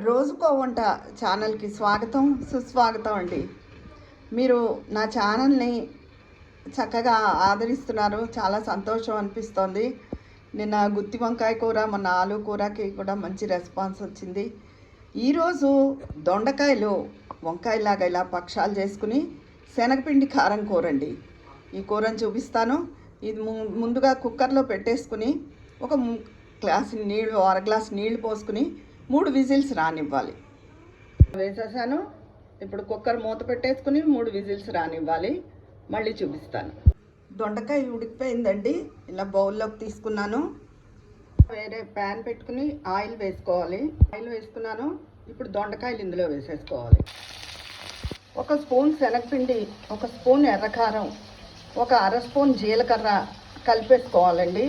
రోజుకో వంట ఛానల్కి స్వాగతం సుస్వాగతం అండి. మీరు నా ఛానల్ని చక్కగా ఆదరిస్తున్నారు, చాలా సంతోషం అనిపిస్తోంది. నిన్న గుత్తి వంకాయ కూర, మొన్న ఆలు కూరకి కూడా మంచి రెస్పాన్స్ వచ్చింది. ఈరోజు దొండకాయలు వంకాయలాగా ఇలా పక్షాలు చేసుకుని శనగపిండి కారం కూర అండి. ఈ కూరని చూపిస్తాను. ఇది ముందుగా కుక్కర్లో పెట్టేసుకుని ఒక గ్లాసు నీళ్ళు, అర గ్లాసు నీళ్లు పోసుకుని 3 విజిల్స్ రానివ్వాలి. వేసేసాను. ఇప్పుడు కుక్కర్ మూత పెట్టేసుకుని 3 విజిల్స్ రానివ్వాలి. మళ్ళీ చూపిస్తాను. దొండకాయ ఉడికిపోయిందండి. ఇలా బౌల్లోకి తీసుకున్నాను. వేరే ప్యాన్ పెట్టుకుని ఆయిల్ వేసుకోవాలి. ఆయిల్ వేసుకున్నాను. ఇప్పుడు దొండకాయలు ఇందులో వేసేసుకోవాలి. 1 స్పూన్ శనగపిండి, 1 స్పూన్ ఎర్రకారం, 1 అర స్పూన్ జీలకర్ర కలిపేసుకోవాలండి.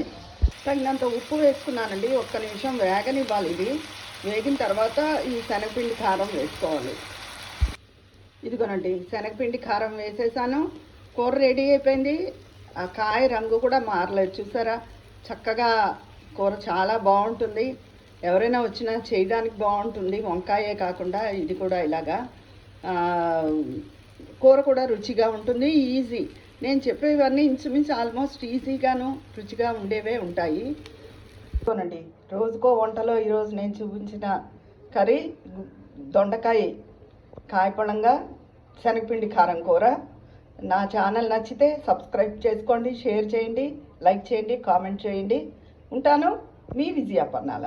తగినంత ఉప్పు వేసుకున్నానండి. 1 నిమిషం వేగనివ్వాలి. ఇది వేగిన తర్వాత ఈ శనగపిండి కారం వేసుకోవాలి. ఇదిగోనండి, శనగపిండి కారం వేసేసాను. కూర రెడీ అయిపోయింది. ఆ కాయ రంగు కూడా మారలేదు, చూసారా? చక్కగా కూర చాలా బాగుంటుంది. ఎవరైనా వచ్చినా చేయడానికి బాగుంటుంది. వంకాయే కాకుండా ఇది కూడా ఇలాగా కూర కూడా రుచిగా ఉంటుంది. ఈజీ. నేను చెప్పేవన్నీ ఇంచుమించు ఆల్మోస్ట్ ఈజీగాను రుచిగా ఉండేవే ఉంటాయి. చూడండి, రోజుకో వంటలో ఈరోజు నేను చూపించిన కర్రీ దొండకాయ కాయపళంగా శనగపిండి కారం కూర. నా ఛానల్ నచ్చితే సబ్స్క్రైబ్ చేసుకోండి, షేర్ చేయండి, లైక్ చేయండి, కామెంట్ చేయండి. ఉంటాను, మీ విజయాపర్ణాల.